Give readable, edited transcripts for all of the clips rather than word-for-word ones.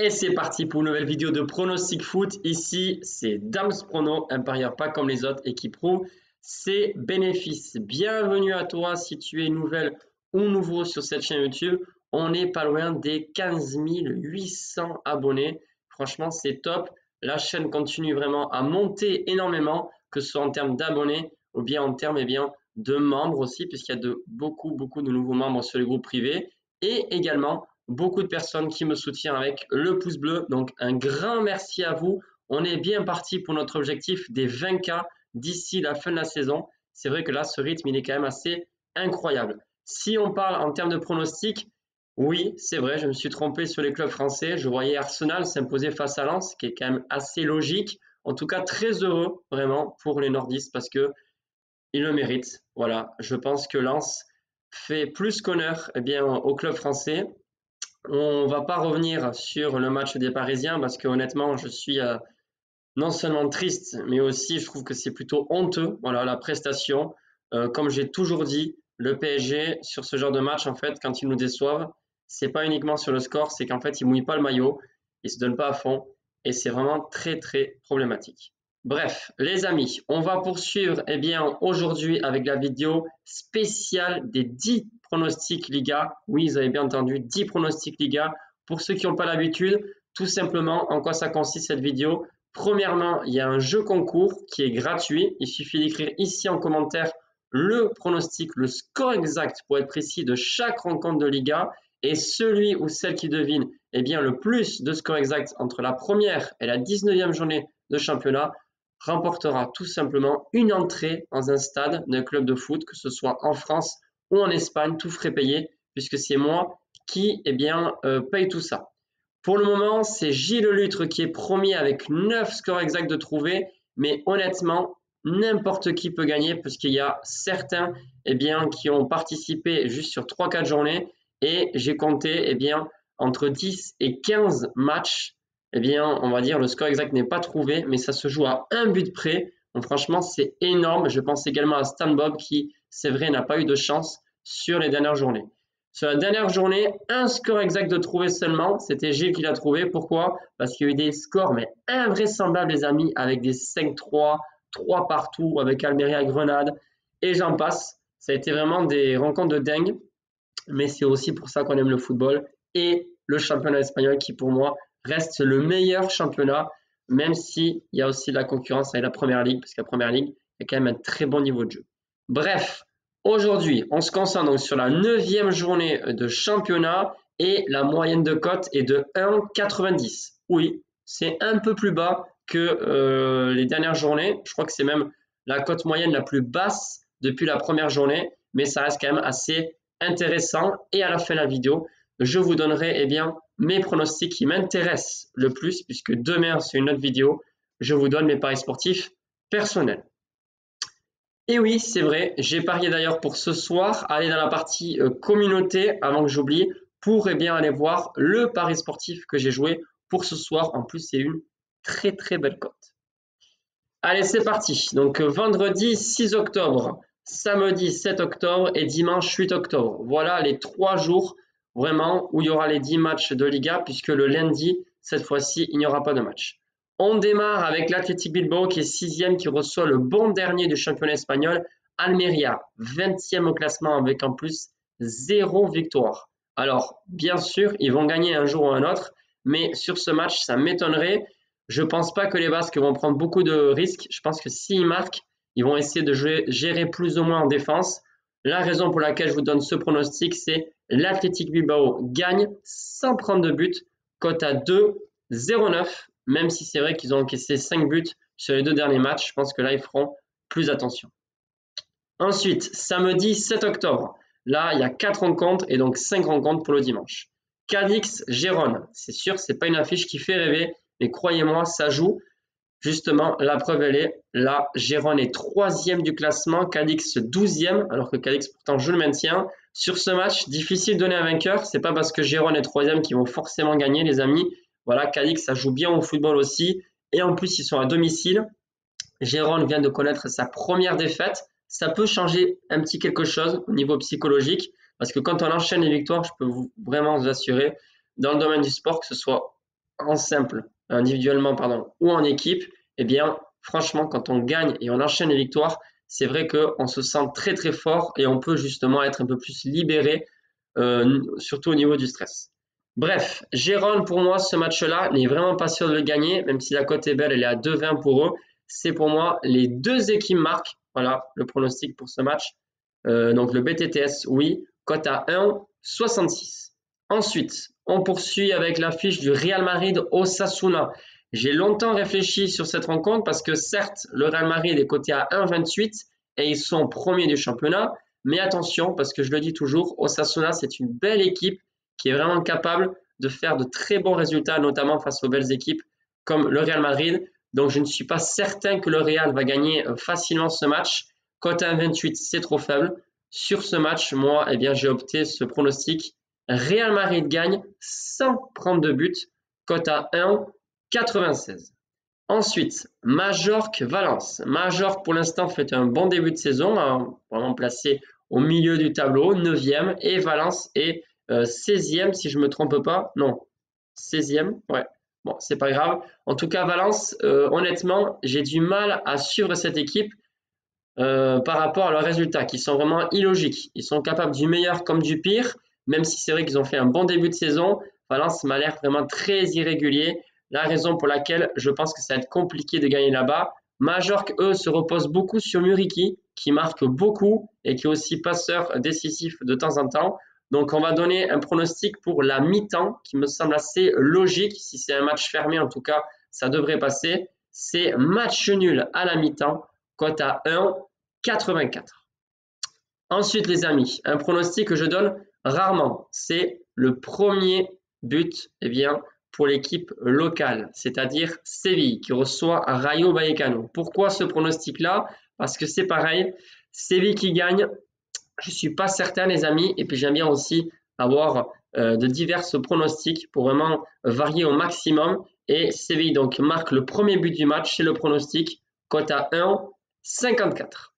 Et c'est parti pour une nouvelle vidéo de pronostic foot. Ici, c'est Dams Prono, un parieur pas comme les autres et qui prouve ses bénéfices. Bienvenue à toi si tu es nouvelle ou nouveau sur cette chaîne YouTube. On n'est pas loin des 15 800 abonnés. Franchement, c'est top. La chaîne continue vraiment à monter énormément, que ce soit en termes d'abonnés ou bien en termes de membres aussi, puisqu'il y a beaucoup de nouveaux membres sur les groupes privés et également beaucoup de personnes qui me soutiennent avec le pouce bleu. Donc, un grand merci à vous. On est bien parti pour notre objectif des 20K d'ici la fin de la saison. C'est vrai que là, ce rythme, il est quand même assez incroyable. Si on parle en termes de pronostics, oui, c'est vrai, je me suis trompé sur les clubs français. Je voyais Arsenal s'imposer face à Lens, qui est quand même assez logique. En tout cas, très heureux, vraiment, pour les nordistes parce que ils le méritent. Voilà, je pense que Lens fait plus qu'honneur au club français. On va pas revenir sur le match des Parisiens parce que honnêtement, je suis non seulement triste, mais aussi je trouve que c'est plutôt honteux. Voilà, la prestation. Comme j'ai toujours dit, le PSG sur ce genre de match, en fait, quand ils nous déçoivent, c'est pas uniquement sur le score, c'est qu'en fait, ils mouillent pas le maillot, ils se donnent pas à fond, et c'est vraiment très problématique. Bref, les amis, on va poursuivre aujourd'hui avec la vidéo spéciale des 10 pronostics Liga. Oui, vous avez bien entendu, 10 pronostics Liga. Pour ceux qui n'ont pas l'habitude, tout simplement, en quoi ça consiste cette vidéo? Premièrement, il y a un jeu concours qui est gratuit. Il suffit d'écrire ici en commentaire le pronostic, le score exact pour être précis de chaque rencontre de Liga. Et celui ou celle qui devine le plus de score exact entre la première et la 19e journée de championnat remportera tout simplement une entrée dans un stade d'un club de foot, que ce soit en France ou en Espagne, tout frais payé, puisque c'est moi qui paye tout ça. Pour le moment, c'est Gilles Lutre qui est premier avec 9 scores exacts de trouver, mais honnêtement, n'importe qui peut gagner, puisqu'il y a certains qui ont participé juste sur 3-4 journées, et j'ai compté entre 10 et 15 matchs. On va dire le score exact n'est pas trouvé, mais ça se joue à un but près. Donc franchement, c'est énorme. Je pense également à Stan Bob qui, c'est vrai, n'a pas eu de chance sur les dernières journées. Sur la dernière journée, un score exact de trouver seulement. C'était Gilles qui l'a trouvé. Pourquoi? Parce qu'il y a eu des scores mais invraisemblables, les amis, avec des 5-3, 3 partout, avec Almeria Grenade, et j'en passe. Ça a été vraiment des rencontres de dingue. Mais c'est aussi pour ça qu'on aime le football et le championnat espagnol qui, pour moi, reste le meilleur championnat, même s'il y a aussi de la concurrence avec la Première Ligue, parce que la Première Ligue, il y a quand même un très bon niveau de jeu. Bref, aujourd'hui, on se concentre donc sur la 9e journée de championnat et la moyenne de cote est de 1,90. Oui, c'est un peu plus bas que les dernières journées. Je crois que c'est même la cote moyenne la plus basse depuis la première journée, mais ça reste quand même assez intéressant. Et à la fin de la vidéo, je vous donnerai mes pronostics qui m'intéressent le plus, puisque demain, c'est une autre vidéo, je vous donne mes paris sportifs personnels. Et oui, c'est vrai, j'ai parié d'ailleurs pour ce soir, aller dans la partie communauté, avant que j'oublie, pour aller voir le pari sportif que j'ai joué pour ce soir. En plus, c'est une très belle cote. Allez, c'est parti. Donc, vendredi 6 octobre, samedi 7 octobre et dimanche 8 octobre. Voilà les 3 jours vraiment où il y aura les 10 matchs de Liga, puisque le lundi, cette fois-ci, il n'y aura pas de match. On démarre avec l'Athletic Bilbao qui est 6e, qui reçoit le bon dernier du championnat espagnol, Almeria, 20e au classement avec en plus 0 victoire. Alors, bien sûr, ils vont gagner un jour ou un autre, mais sur ce match, ça m'étonnerait. Je ne pense pas que les Basques vont prendre beaucoup de risques. Je pense que s'ils marquent, ils vont essayer de gérer plus ou moins en défense. La raison pour laquelle je vous donne ce pronostic, c'est l'Athletic Bilbao gagne sans prendre de but, cote à 2,09, même si c'est vrai qu'ils ont encaissé 5 buts sur les 2 derniers matchs. Je pense que là, ils feront plus attention. Ensuite, samedi 7 octobre, là, il y a 4 rencontres et donc 5 rencontres pour le dimanche. Cadix-Gérone, c'est sûr, ce n'est pas une affiche qui fait rêver, mais croyez-moi, ça joue. Justement, la preuve, elle est là. Gérone est 3e du classement, Cadix 12e, alors que Cadix, pourtant, je le maintiens. Sur ce match, difficile de donner un vainqueur. C'est pas parce que Gérone est 3e qu'ils vont forcément gagner, les amis. Voilà, Cadix, ça joue bien au football aussi. Et en plus, ils sont à domicile. Gérone vient de connaître sa première défaite. Ça peut changer un petit quelque chose au niveau psychologique, parce que quand on enchaîne les victoires, je peux vraiment vous assurer, dans le domaine du sport, que ce soit en simple, individuellement, pardon, ou en équipe, eh bien, franchement, quand on gagne et on enchaîne les victoires, c'est vrai qu'on se sent très très fort et on peut justement être un peu plus libéré, surtout au niveau du stress. Bref, Gérone, pour moi, ce match-là n'est vraiment pas sûr de le gagner, même si la cote est belle, elle est à 2,20 pour eux. C'est pour moi les deux équipes marquent. Voilà le pronostic pour ce match. Donc le BTTS, oui, cote à 1,66. Ensuite, on poursuit avec l'affiche du Real Madrid-Osasuna. J'ai longtemps réfléchi sur cette rencontre parce que certes, le Real Madrid est coté à 1,28 et ils sont premiers du championnat. Mais attention, parce que je le dis toujours, Osasuna, c'est une belle équipe qui est vraiment capable de faire de très bons résultats, notamment face aux belles équipes comme le Real Madrid. Donc, je ne suis pas certain que le Real va gagner facilement ce match. Cote à 1,28, c'est trop faible. Sur ce match, moi, eh bien, j'ai opté ce pronostic. Real Madrid gagne sans prendre de but. Cote à 1,96. Ensuite, Majorque-Valence. Majorque, pour l'instant, fait un bon début de saison, hein, vraiment placé au milieu du tableau, 9e, et Valence est 16e, si je ne me trompe pas. Non, 16e, ouais. Bon, c'est pas grave. En tout cas, Valence, honnêtement, j'ai du mal à suivre cette équipe par rapport à leurs résultats, qui sont vraiment illogiques. Ils sont capables du meilleur comme du pire, même si c'est vrai qu'ils ont fait un bon début de saison. Valence m'a l'air vraiment très irrégulier. La raison pour laquelle je pense que ça va être compliqué de gagner là-bas. Majorque, eux, se reposent beaucoup sur Muriqi, qui marque beaucoup et qui est aussi passeur décisif de temps en temps. Donc, on va donner un pronostic pour la mi-temps qui me semble assez logique. Si c'est un match fermé, en tout cas, ça devrait passer. C'est match nul à la mi-temps, cote à 1,84. Ensuite, les amis, un pronostic que je donne rarement, c'est le premier but, eh bien, pour l'équipe locale, c'est-à-dire Séville, qui reçoit Rayo Vallecano. Pourquoi ce pronostic-là? Parce que c'est pareil, Séville qui gagne, je ne suis pas certain, les amis, et puis j'aime bien aussi avoir de divers pronostics pour vraiment varier au maximum. Et Séville donc marque le premier but du match, c'est le pronostic, cote à 1,54.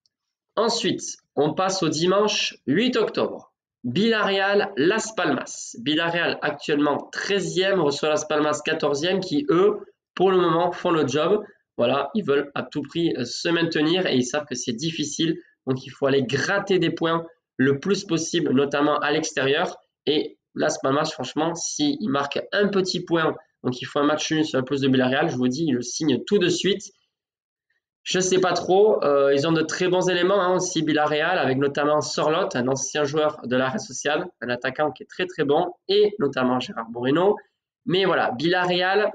Ensuite, on passe au dimanche 8 octobre. Villarreal-Las Palmas. Villarreal actuellement 13e, reçoit Las Palmas 14e qui, eux, pour le moment, font le job. Voilà, ils veulent à tout prix se maintenir et ils savent que c'est difficile. Donc, il faut aller gratter des points le plus possible, notamment à l'extérieur. Et Las Palmas, franchement, s'ils marquent un petit point, donc il faut un match nul sur la pelouse de Villarreal, je vous dis, ils le signent tout de suite. Je ne sais pas trop, ils ont de très bons éléments hein, aussi Villarreal, avec notamment Sorloth, un ancien joueur de la Real Sociedad, un attaquant qui est très très bon, et notamment Gérard Moreno. Mais voilà, Villarreal,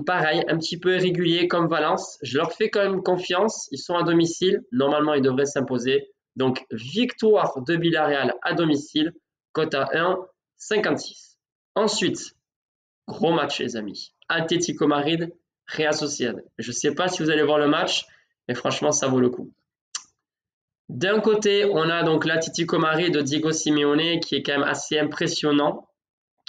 pareil, un petit peu irrégulier comme Valence. Je leur fais quand même confiance, ils sont à domicile, normalement ils devraient s'imposer. Donc victoire de Villarreal à domicile, cote à 1,56. Ensuite, gros match les amis, Atlético Madrid, Real Sociedad. Je ne sais pas si vous allez voir le match, mais franchement, ça vaut le coup. D'un côté, on a donc l'Atlético Madrid de Diego Simeone qui est quand même assez impressionnant,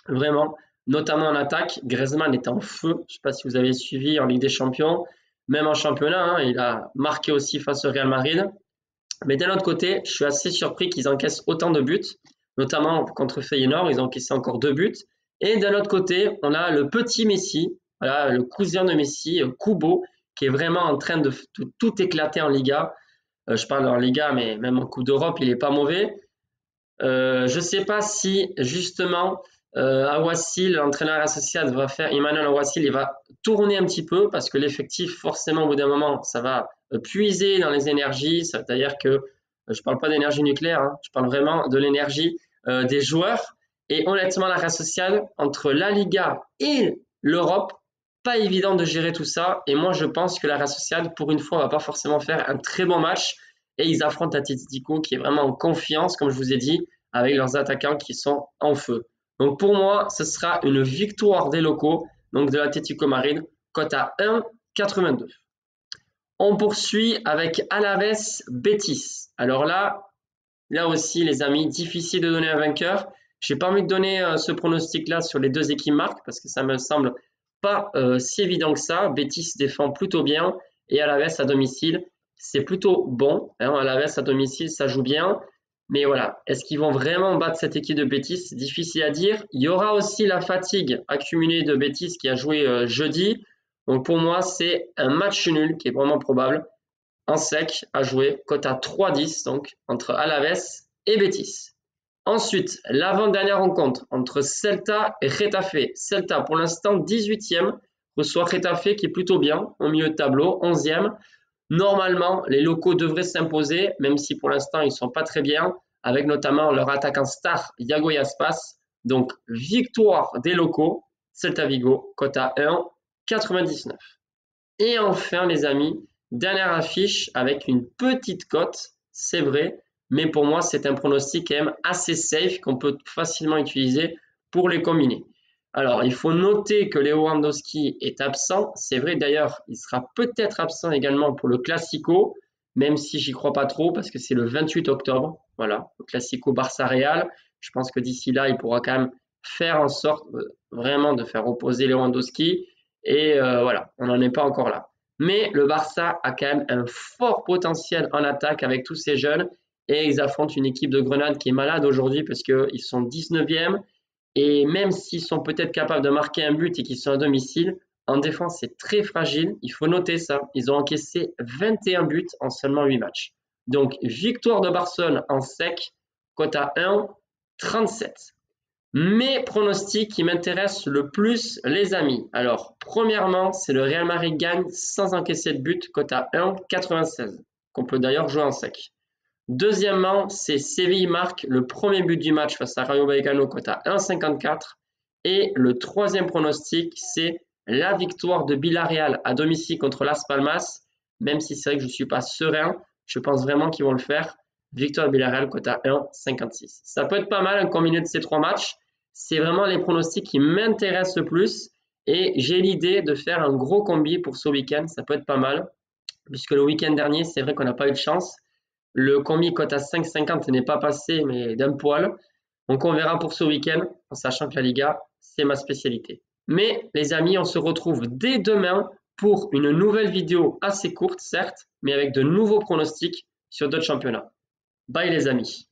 vraiment, notamment en attaque. Griezmann est en feu. Je ne sais pas si vous avez suivi en Ligue des Champions, même en championnat, hein, il a marqué aussi face au Real Madrid. Mais d'un autre côté, je suis assez surpris qu'ils encaissent autant de buts, notamment contre Feyenoord, ils ont encaissé encore 2 buts. Et d'un autre côté, on a le petit Messi, voilà, le cousin de Messi, Kubo, qui est vraiment en train de tout éclater en Liga. Je parle en Liga, mais même en Coupe d'Europe, il n'est pas mauvais. Je ne sais pas si justement Awassil, l'entraîneur associé, va faire Emmanuel Awassil, il va tourner un petit peu parce que l'effectif, forcément, au bout d'un moment, ça va puiser dans les énergies. C'est-à-dire que je ne parle pas d'énergie nucléaire, hein, je parle vraiment de l'énergie des joueurs. Et honnêtement, la Real Sociedad, entre la Liga et l'Europe, pas évident de gérer tout ça. Et moi, je pense que la Real Sociedad, pour une fois, va pas forcément faire un très bon match. Et ils affrontent Atletico qui est vraiment en confiance, comme je vous ai dit, avec leurs attaquants qui sont en feu. Donc pour moi, ce sera une victoire des locaux, donc de l'Atlético Madrid, cote à 1,82. On poursuit avec Alaves Betis. Alors là aussi, les amis, difficile de donner un vainqueur. J'ai pas envie de donner ce pronostic-là sur les deux équipes marques parce que ça me semble pas si évident que ça. Betis défend plutôt bien et Alaves à domicile, c'est plutôt bon. Hein, Alaves à domicile, ça joue bien. Mais voilà, est-ce qu'ils vont vraiment battre cette équipe de Betis? C'est difficile à dire. Il y aura aussi la fatigue accumulée de Betis qui a joué jeudi. Donc pour moi, c'est un match nul qui est vraiment probable. En sec à jouer, cote à 3,10 donc entre Alaves et Betis. Ensuite, l'avant-dernière rencontre entre Celta et Getafe. Celta, pour l'instant, 18e, reçoit Getafe qui est plutôt bien, au milieu de tableau, 11e. Normalement, les locaux devraient s'imposer, même si pour l'instant, ils ne sont pas très bien, avec notamment leur attaquant star, Iago Aspas. Donc, victoire des locaux, Celta Vigo, cote à 1,99. Et enfin, les amis, dernière affiche avec une petite cote, c'est vrai, mais pour moi, c'est un pronostic quand même assez safe qu'on peut facilement utiliser pour les combiner. Alors, il faut noter que Lewandowski est absent. C'est vrai d'ailleurs, il sera peut-être absent également pour le Classico, même si j'y crois pas trop parce que c'est le 28 octobre. Voilà, le Classico Barça-Real. Je pense que d'ici là, il pourra quand même faire en sorte vraiment de faire opposer Lewandowski. Et voilà, on n'en est pas encore là. Mais le Barça a quand même un fort potentiel en attaque avec tous ces jeunes. Et ils affrontent une équipe de Grenade qui est malade aujourd'hui parce qu'ils sont 19e. Et même s'ils sont peut-être capables de marquer un but et qu'ils sont à domicile, en défense, c'est très fragile. Il faut noter ça. Ils ont encaissé 21 buts en seulement 8 matchs. Donc, victoire de Barcelone en sec, cote à 1,37. Mes pronostics qui m'intéressent le plus, les amis. Alors, premièrement, c'est le Real Madrid gagne sans encaisser de but, cote à 1,96, qu'on peut d'ailleurs jouer en sec. Deuxièmement, c'est Séville marque le premier but du match face à Rayo Vallecano, cote à 1,54. Et le troisième pronostic, c'est la victoire de Villarreal à domicile contre Las Palmas. Même si c'est vrai que je ne suis pas serein, je pense vraiment qu'ils vont le faire. Victoire de Villarreal, cote à 1,56. Ça peut être pas mal, un combiné de ces trois matchs. C'est vraiment les pronostics qui m'intéressent le plus. Et j'ai l'idée de faire un gros combi pour ce week-end. Ça peut être pas mal. Puisque le week-end dernier, c'est vrai qu'on n'a pas eu de chance. Le combi cote à 5,50 n'est pas passé, mais d'un poil. Donc on verra pour ce week-end, en sachant que la Liga, c'est ma spécialité. Mais les amis, on se retrouve dès demain pour une nouvelle vidéo assez courte, certes, mais avec de nouveaux pronostics sur d'autres championnats. Bye les amis.